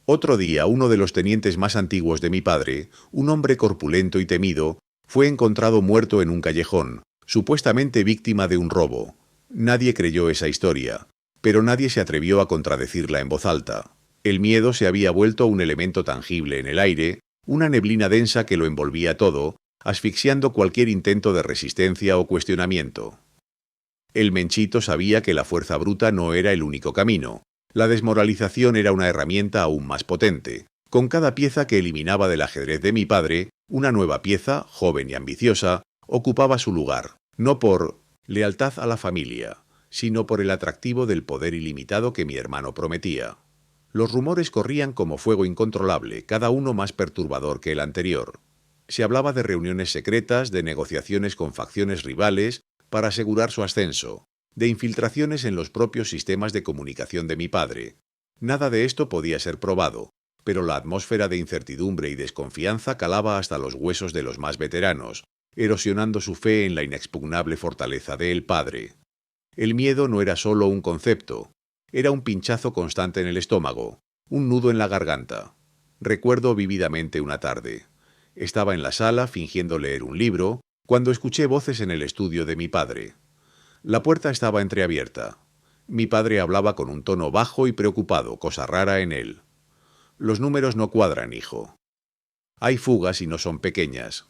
Otro día, uno de los tenientes más antiguos de mi padre, un hombre corpulento y temido, fue encontrado muerto en un callejón, supuestamente víctima de un robo. Nadie creyó esa historia, pero nadie se atrevió a contradecirla en voz alta. El miedo se había vuelto un elemento tangible en el aire, una neblina densa que lo envolvía todo, asfixiando cualquier intento de resistencia o cuestionamiento. El Menchito sabía que la fuerza bruta no era el único camino. La desmoralización era una herramienta aún más potente. Con cada pieza que eliminaba del ajedrez de mi padre, una nueva pieza, joven y ambiciosa, ocupaba su lugar, no por lealtad a la familia, sino por el atractivo del poder ilimitado que mi hermano prometía. Los rumores corrían como fuego incontrolable, cada uno más perturbador que el anterior. Se hablaba de reuniones secretas, de negociaciones con facciones rivales para asegurar su ascenso, de infiltraciones en los propios sistemas de comunicación de mi padre. Nada de esto podía ser probado, pero la atmósfera de incertidumbre y desconfianza calaba hasta los huesos de los más veteranos, erosionando su fe en la inexpugnable fortaleza de el padre. El miedo no era solo un concepto, era un pinchazo constante en el estómago, un nudo en la garganta. Recuerdo vívidamente una tarde. Estaba en la sala fingiendo leer un libro, cuando escuché voces en el estudio de mi padre. La puerta estaba entreabierta. Mi padre hablaba con un tono bajo y preocupado, cosa rara en él. Los números no cuadran, hijo. Hay fugas y no son pequeñas.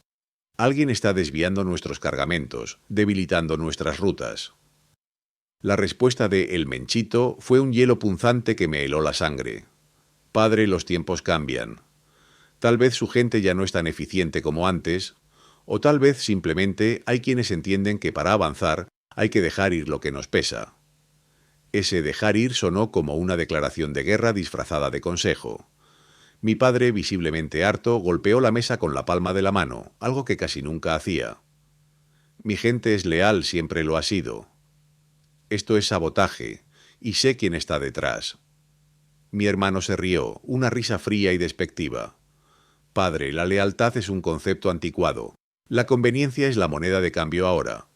Alguien está desviando nuestros cargamentos, debilitando nuestras rutas. La respuesta de El Menchito fue un hielo punzante que me heló la sangre. Padre, los tiempos cambian. Tal vez su gente ya no es tan eficiente como antes, o tal vez simplemente hay quienes entienden que para avanzar hay que dejar ir lo que nos pesa. Ese dejar ir sonó como una declaración de guerra disfrazada de consejo. Mi padre, visiblemente harto, golpeó la mesa con la palma de la mano, algo que casi nunca hacía. Mi gente es leal, siempre lo ha sido. Esto es sabotaje, y sé quién está detrás. Mi hermano se rió, una risa fría y despectiva. Padre, la lealtad es un concepto anticuado. La conveniencia es la moneda de cambio ahora.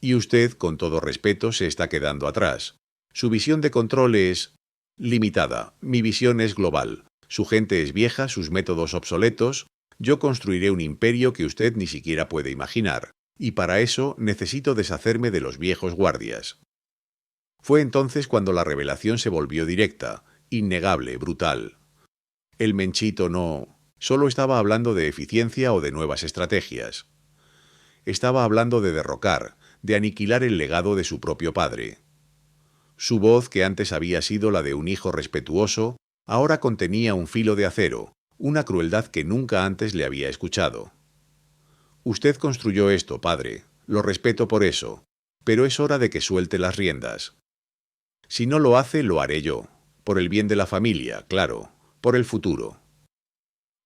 Y usted, con todo respeto, se está quedando atrás. Su visión de control es limitada. Mi visión es global. Su gente es vieja, sus métodos obsoletos. Yo construiré un imperio que usted ni siquiera puede imaginar. Y para eso necesito deshacerme de los viejos guardias. Fue entonces cuando la revelación se volvió directa, innegable, brutal. El Menchito no solo estaba hablando de eficiencia o de nuevas estrategias. Estaba hablando de derrocar, de aniquilar el legado de su propio padre. Su voz, que antes había sido la de un hijo respetuoso, ahora contenía un filo de acero, una crueldad que nunca antes le había escuchado. Usted construyó esto, padre, lo respeto por eso, pero es hora de que suelte las riendas. Si no lo hace, lo haré yo, por el bien de la familia, claro, por el futuro.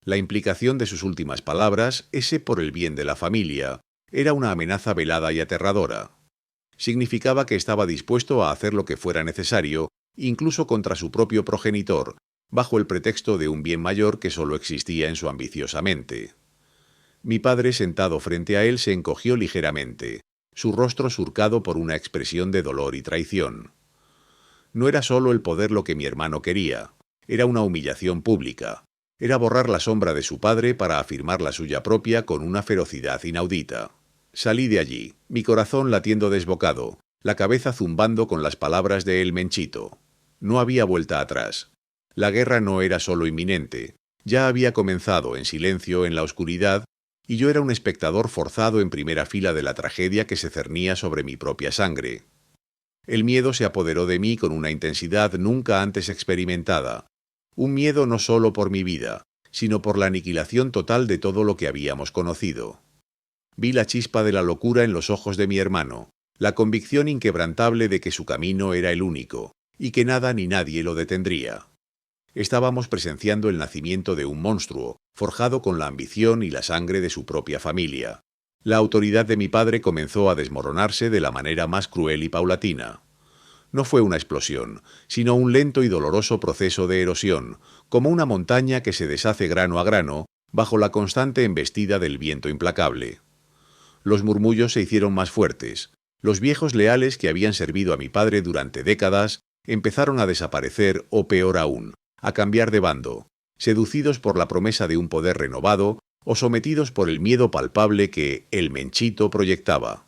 La implicación de sus últimas palabras, ese por el bien de la familia, era una amenaza velada y aterradora. Significaba que estaba dispuesto a hacer lo que fuera necesario, incluso contra su propio progenitor, bajo el pretexto de un bien mayor que solo existía en su ambiciosa mente. Mi padre, sentado frente a él, se encogió ligeramente, su rostro surcado por una expresión de dolor y traición. No era solo el poder lo que mi hermano quería, era una humillación pública. Era borrar la sombra de su padre para afirmar la suya propia con una ferocidad inaudita. Salí de allí, mi corazón latiendo desbocado, la cabeza zumbando con las palabras de El Menchito. No había vuelta atrás. La guerra no era solo inminente, ya había comenzado en silencio en la oscuridad, y yo era un espectador forzado en primera fila de la tragedia que se cernía sobre mi propia sangre. El miedo se apoderó de mí con una intensidad nunca antes experimentada. Un miedo no solo por mi vida, sino por la aniquilación total de todo lo que habíamos conocido. Vi la chispa de la locura en los ojos de mi hermano, la convicción inquebrantable de que su camino era el único, y que nada ni nadie lo detendría. Estábamos presenciando el nacimiento de un monstruo, forjado con la ambición y la sangre de su propia familia. La autoridad de mi padre comenzó a desmoronarse de la manera más cruel y paulatina. No fue una explosión, sino un lento y doloroso proceso de erosión, como una montaña que se deshace grano a grano, bajo la constante embestida del viento implacable. Los murmullos se hicieron más fuertes. Los viejos leales que habían servido a mi padre durante décadas empezaron a desaparecer o, peor aún, a cambiar de bando, seducidos por la promesa de un poder renovado o sometidos por el miedo palpable que El Menchito proyectaba.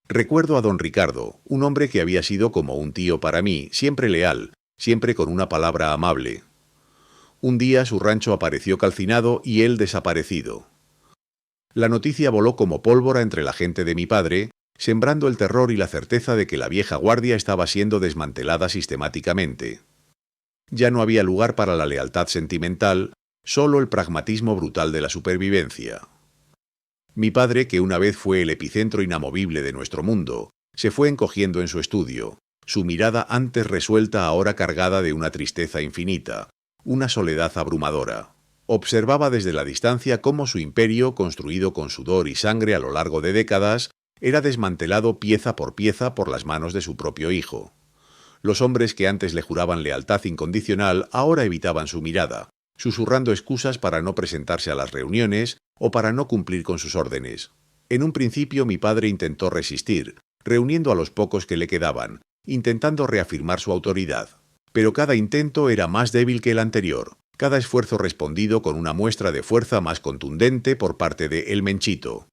Recuerdo a don Ricardo, un hombre que había sido como un tío para mí, siempre leal, siempre con una palabra amable. Un día su rancho apareció calcinado y él desaparecido. La noticia voló como pólvora entre la gente de mi padre, sembrando el terror y la certeza de que la vieja guardia estaba siendo desmantelada sistemáticamente. Ya no había lugar para la lealtad sentimental, solo el pragmatismo brutal de la supervivencia. Mi padre, que una vez fue el epicentro inamovible de nuestro mundo, se fue encogiendo en su estudio, su mirada antes resuelta ahora cargada de una tristeza infinita, una soledad abrumadora. Observaba desde la distancia cómo su imperio, construido con sudor y sangre a lo largo de décadas, era desmantelado pieza por las manos de su propio hijo. Los hombres que antes le juraban lealtad incondicional ahora evitaban su mirada, susurrando excusas para no presentarse a las reuniones o para no cumplir con sus órdenes. En un principio mi padre intentó resistir, reuniendo a los pocos que le quedaban, intentando reafirmar su autoridad. Pero cada intento era más débil que el anterior, cada esfuerzo respondido con una muestra de fuerza más contundente por parte de El Menchito.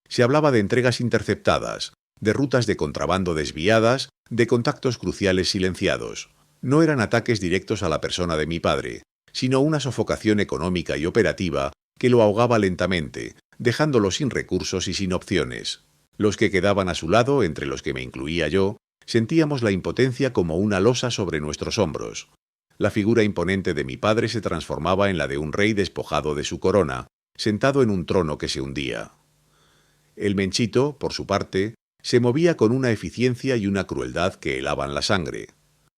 Se hablaba de entregas interceptadas, de rutas de contrabando desviadas, de contactos cruciales silenciados. No eran ataques directos a la persona de mi padre, sino una sofocación económica y operativa que lo ahogaba lentamente, dejándolo sin recursos y sin opciones. Los que quedaban a su lado, entre los que me incluía yo, sentíamos la impotencia como una losa sobre nuestros hombros. La figura imponente de mi padre se transformaba en la de un rey despojado de su corona, sentado en un trono que se hundía. El Menchito, por su parte, se movía con una eficiencia y una crueldad que helaban la sangre.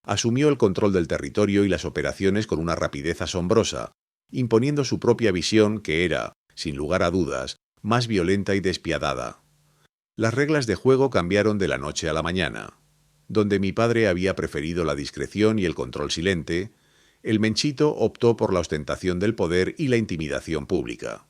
Asumió el control del territorio y las operaciones con una rapidez asombrosa, imponiendo su propia visión que era, sin lugar a dudas, más violenta y despiadada. Las reglas de juego cambiaron de la noche a la mañana. Donde mi padre había preferido la discreción y el control silente, El Menchito optó por la ostentación del poder y la intimidación pública.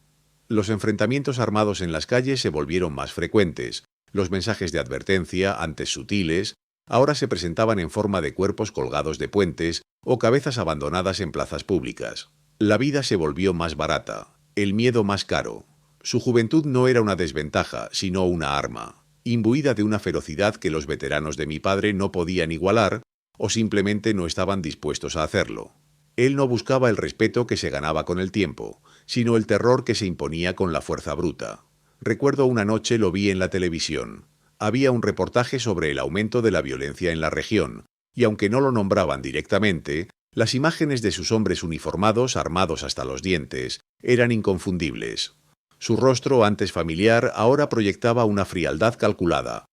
Los enfrentamientos armados en las calles se volvieron más frecuentes. Los mensajes de advertencia, antes sutiles, ahora se presentaban en forma de cuerpos colgados de puentes o cabezas abandonadas en plazas públicas. La vida se volvió más barata, el miedo más caro. Su juventud no era una desventaja, sino una arma, imbuida de una ferocidad que los veteranos de mi padre no podían igualar o simplemente no estaban dispuestos a hacerlo. Él no buscaba el respeto que se ganaba con el tiempo, sino el terror que se imponía con la fuerza bruta. Recuerdo una noche lo vi en la televisión. Había un reportaje sobre el aumento de la violencia en la región, y aunque no lo nombraban directamente, las imágenes de sus hombres uniformados, armados hasta los dientes, eran inconfundibles. Su rostro, antes familiar, ahora proyectaba una frialdad calculada,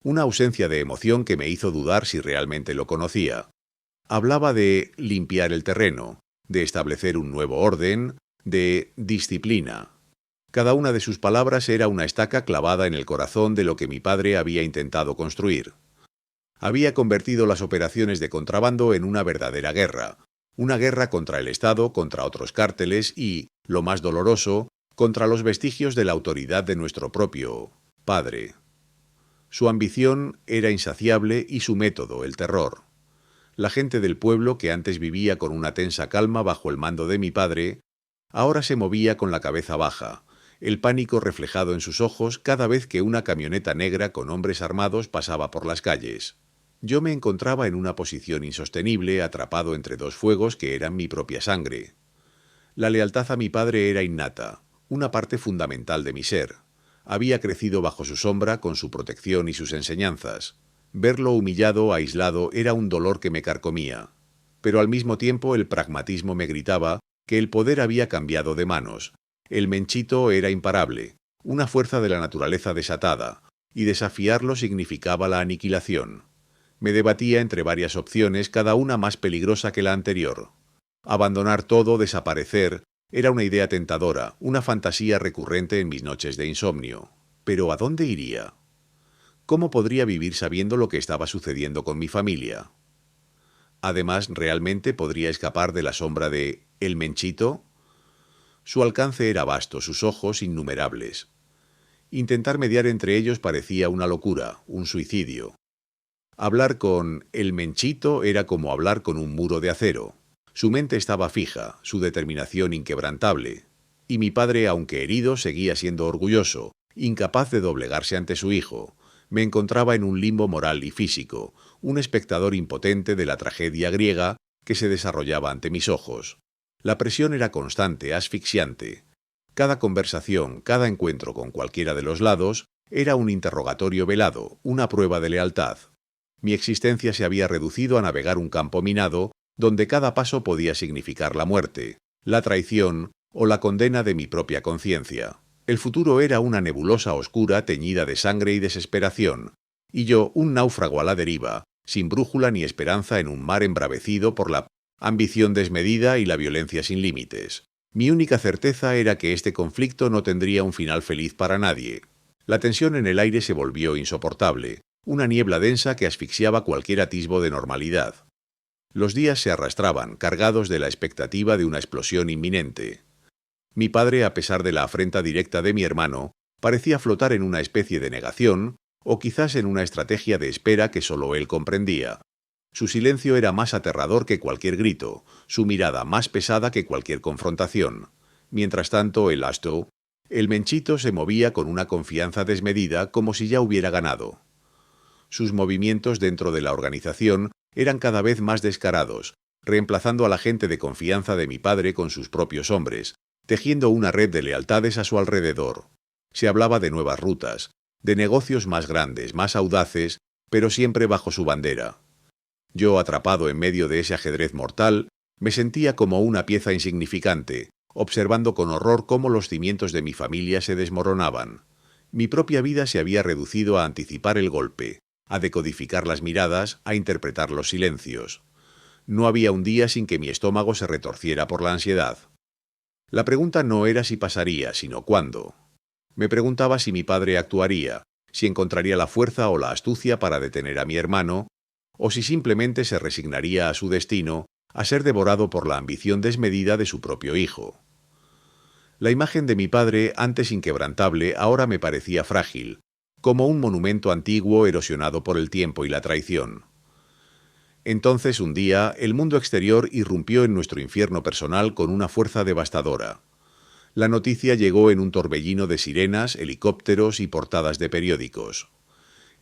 una ausencia de emoción que me hizo dudar si realmente lo conocía. Hablaba de limpiar el terreno, de establecer un nuevo orden, de disciplina. Cada una de sus palabras era una estaca clavada en el corazón de lo que mi padre había intentado construir. Había convertido las operaciones de contrabando en una verdadera guerra, una guerra contra el Estado, contra otros cárteles y, lo más doloroso, contra los vestigios de la autoridad de nuestro propio padre. Su ambición era insaciable y su método, el terror. La gente del pueblo, que antes vivía con una tensa calma bajo el mando de mi padre, ahora se movía con la cabeza baja, el pánico reflejado en sus ojos cada vez que una camioneta negra con hombres armados pasaba por las calles. Yo me encontraba en una posición insostenible, atrapado entre dos fuegos que eran mi propia sangre. La lealtad a mi padre era innata, una parte fundamental de mi ser. Había crecido bajo su sombra, con su protección y sus enseñanzas. Verlo humillado, aislado, era un dolor que me carcomía. Pero al mismo tiempo el pragmatismo me gritaba que el poder había cambiado de manos. El Menchito era imparable, una fuerza de la naturaleza desatada, y desafiarlo significaba la aniquilación. Me debatía entre varias opciones, cada una más peligrosa que la anterior. Abandonar todo, desaparecer, era una idea tentadora, una fantasía recurrente en mis noches de insomnio. Pero ¿a dónde iría? ¿Cómo podría vivir sabiendo lo que estaba sucediendo con mi familia? Además, ¿realmente podría escapar de la sombra de el Menchito? Su alcance era vasto, sus ojos innumerables. Intentar mediar entre ellos parecía una locura, un suicidio. Hablar con el Menchito era como hablar con un muro de acero. Su mente estaba fija, su determinación inquebrantable. Y mi padre, aunque herido, seguía siendo orgulloso, incapaz de doblegarse ante su hijo. Me encontraba en un limbo moral y físico, un espectador impotente de la tragedia griega que se desarrollaba ante mis ojos. La presión era constante, asfixiante. Cada conversación, cada encuentro con cualquiera de los lados, era un interrogatorio velado, una prueba de lealtad. Mi existencia se había reducido a navegar un campo minado, donde cada paso podía significar la muerte, la traición o la condena de mi propia conciencia. El futuro era una nebulosa oscura teñida de sangre y desesperación, y yo un náufrago a la deriva, sin brújula ni esperanza en un mar embravecido por la ambición desmedida y la violencia sin límites. Mi única certeza era que este conflicto no tendría un final feliz para nadie. La tensión en el aire se volvió insoportable, una niebla densa que asfixiaba cualquier atisbo de normalidad. Los días se arrastraban, cargados de la expectativa de una explosión inminente. Mi padre, a pesar de la afrenta directa de mi hermano, parecía flotar en una especie de negación, o quizás en una estrategia de espera que solo él comprendía. Su silencio era más aterrador que cualquier grito, su mirada más pesada que cualquier confrontación. Mientras tanto, el Menchito se movía con una confianza desmedida como si ya hubiera ganado. Sus movimientos dentro de la organización eran cada vez más descarados, reemplazando a la gente de confianza de mi padre con sus propios hombres, tejiendo una red de lealtades a su alrededor. Se hablaba de nuevas rutas, de negocios más grandes, más audaces, pero siempre bajo su bandera. Yo, atrapado en medio de ese ajedrez mortal, me sentía como una pieza insignificante, observando con horror cómo los cimientos de mi familia se desmoronaban. Mi propia vida se había reducido a anticipar el golpe, a decodificar las miradas, a interpretar los silencios. No había un día sin que mi estómago se retorciera por la ansiedad. La pregunta no era si pasaría, sino cuándo. Me preguntaba si mi padre actuaría, si encontraría la fuerza o la astucia para detener a mi hermano, o si simplemente se resignaría a su destino a ser devorado por la ambición desmedida de su propio hijo. La imagen de mi padre, antes inquebrantable, ahora me parecía frágil, como un monumento antiguo erosionado por el tiempo y la traición. Entonces, un día, el mundo exterior irrumpió en nuestro infierno personal con una fuerza devastadora. La noticia llegó en un torbellino de sirenas, helicópteros y portadas de periódicos.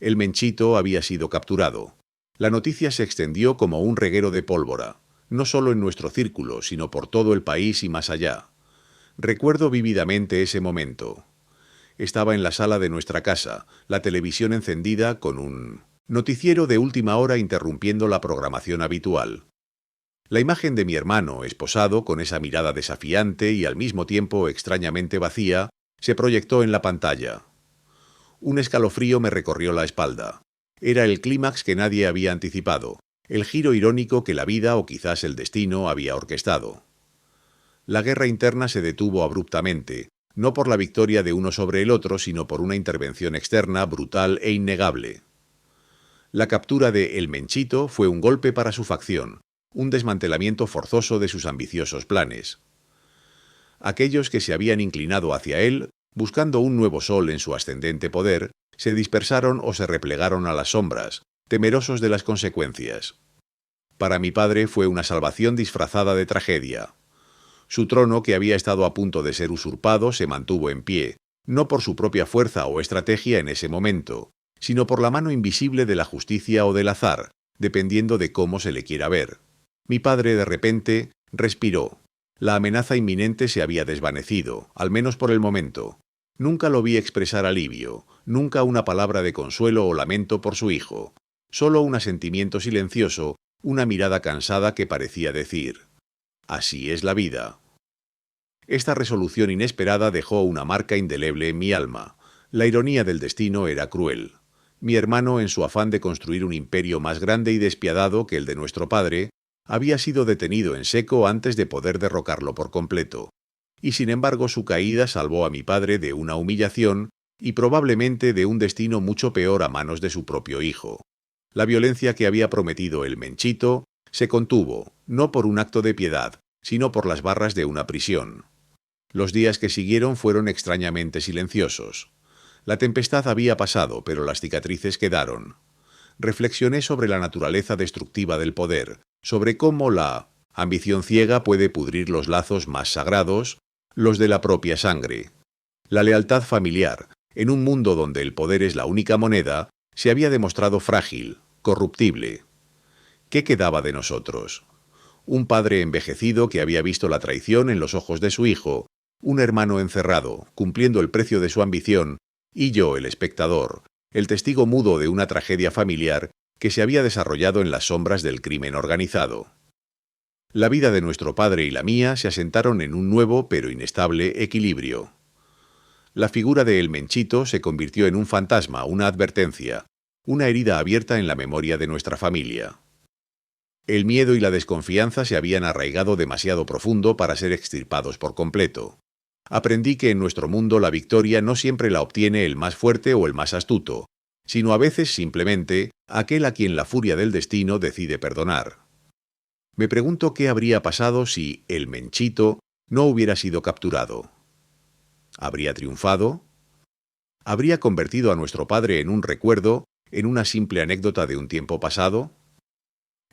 El Menchito había sido capturado. La noticia se extendió como un reguero de pólvora, no solo en nuestro círculo, sino por todo el país y más allá. Recuerdo vívidamente ese momento. Estaba en la sala de nuestra casa, la televisión encendida con un noticiero de última hora interrumpiendo la programación habitual. La imagen de mi hermano, esposado, con esa mirada desafiante y al mismo tiempo extrañamente vacía, se proyectó en la pantalla. Un escalofrío me recorrió la espalda. Era el clímax que nadie había anticipado, el giro irónico que la vida o quizás el destino había orquestado. La guerra interna se detuvo abruptamente, no por la victoria de uno sobre el otro, sino por una intervención externa brutal e innegable. La captura de El Menchito fue un golpe para su facción, un desmantelamiento forzoso de sus ambiciosos planes. Aquellos que se habían inclinado hacia él, buscando un nuevo sol en su ascendente poder, se dispersaron o se replegaron a las sombras, temerosos de las consecuencias. Para mi padre fue una salvación disfrazada de tragedia. Su trono, que había estado a punto de ser usurpado, se mantuvo en pie, no por su propia fuerza o estrategia en ese momento, sino por la mano invisible de la justicia o del azar, dependiendo de cómo se le quiera ver. Mi padre, de repente, respiró. La amenaza inminente se había desvanecido, al menos por el momento. Nunca lo vi expresar alivio, nunca una palabra de consuelo o lamento por su hijo, solo un asentimiento silencioso, una mirada cansada que parecía decir: «Así es la vida». Esta resolución inesperada dejó una marca indeleble en mi alma. La ironía del destino era cruel. Mi hermano, en su afán de construir un imperio más grande y despiadado que el de nuestro padre, había sido detenido en seco antes de poder derrocarlo por completo. Y sin embargo su caída salvó a mi padre de una humillación y probablemente de un destino mucho peor a manos de su propio hijo. La violencia que había prometido el Menchito se contuvo, no por un acto de piedad, sino por las barras de una prisión. Los días que siguieron fueron extrañamente silenciosos. La tempestad había pasado, pero las cicatrices quedaron. Reflexioné sobre la naturaleza destructiva del poder, sobre cómo la ambición ciega puede pudrir los lazos más sagrados, los de la propia sangre. La lealtad familiar, en un mundo donde el poder es la única moneda, se había demostrado frágil, corruptible. ¿Qué quedaba de nosotros? Un padre envejecido que había visto la traición en los ojos de su hijo, un hermano encerrado, cumpliendo el precio de su ambición, y yo, el espectador, el testigo mudo de una tragedia familiar que se había desarrollado en las sombras del crimen organizado. La vida de nuestro padre y la mía se asentaron en un nuevo pero inestable equilibrio. La figura de El Menchito se convirtió en un fantasma, una advertencia, una herida abierta en la memoria de nuestra familia. El miedo y la desconfianza se habían arraigado demasiado profundo para ser extirpados por completo. Aprendí que en nuestro mundo la victoria no siempre la obtiene el más fuerte o el más astuto, sino a veces simplemente aquel a quien la furia del destino decide perdonar. Me pregunto qué habría pasado si El Menchito no hubiera sido capturado. ¿Habría triunfado? ¿Habría convertido a nuestro padre en un recuerdo, en una simple anécdota de un tiempo pasado?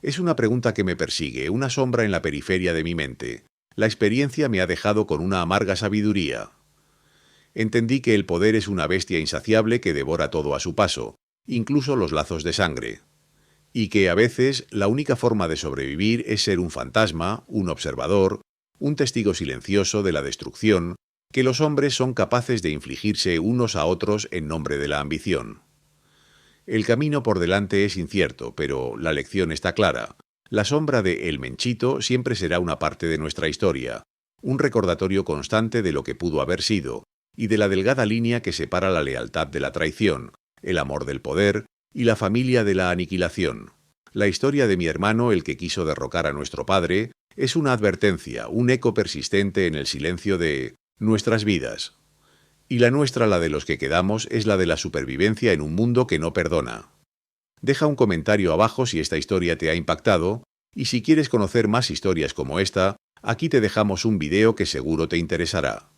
Es una pregunta que me persigue, una sombra en la periferia de mi mente. La experiencia me ha dejado con una amarga sabiduría. Entendí que el poder es una bestia insaciable que devora todo a su paso, incluso los lazos de sangre. Y que a veces la única forma de sobrevivir es ser un fantasma, un observador, un testigo silencioso de la destrucción que los hombres son capaces de infligirse unos a otros en nombre de la ambición. El camino por delante es incierto, pero la lección está clara. La sombra de El Menchito siempre será una parte de nuestra historia, un recordatorio constante de lo que pudo haber sido, y de la delgada línea que separa la lealtad de la traición, el amor del poder y la familia de la aniquilación. La historia de mi hermano, el que quiso derrocar a nuestro padre, es una advertencia, un eco persistente en el silencio de nuestras vidas. Y la nuestra, la de los que quedamos, es la de la supervivencia en un mundo que no perdona. Deja un comentario abajo si esta historia te ha impactado Y si quieres conocer más historias como esta, aquí te dejamos un video que seguro te interesará.